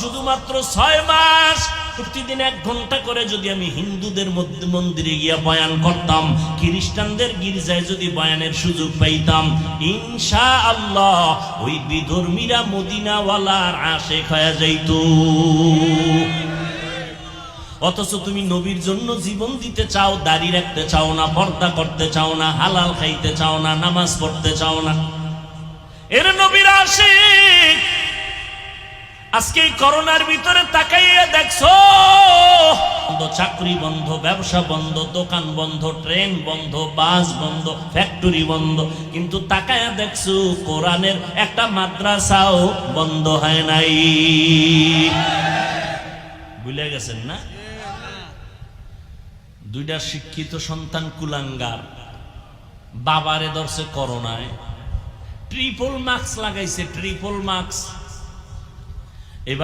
শুধুমাত্র 6 মাস প্রতিদিন 1 ঘন্টা করে যদি আমি হিন্দুদের মন্দিরে গিয়া বয়ান করতাম, খ্রিস্টানদের গির্জায় যদি বয়ানের সুযোগ পাইতাম, ইনশাআল্লাহ ওই বিধর্মীরা মদিনাওয়ালার আশিক হয়ে যাইত। অথচ তুমি নবীর জন্য জীবন দিতে চাও, দাড়ি রাখতে চাও না, পর্দা করতে চাও না, হালাল খাইতে চাও না, নামাজ পড়তে চাও না। এর নবীর আশিক। আজকে এই করোনার ভিতরে তাকাইয়া দেখছো, চাকরি বন্ধ, ব্যবসা বন্ধ, দোকান বন্ধ, ট্রেন বন্ধ, বাস বন্ধ, ফ্যাক্টরি বন্ধ, কিন্তু তাকাইয়া দেখছো কোরআনের একটা মাদ্রাসাও বন্ধ হয় নাই। ভুলে গেছেন না? 2টা শিক্ষিত সন্তান কুলাঙ্গার, বাবারে ধরছে করোনায়, ট্রিপল মাস্ক লাগাইছে, ট্রিপল মাস্ক। এবার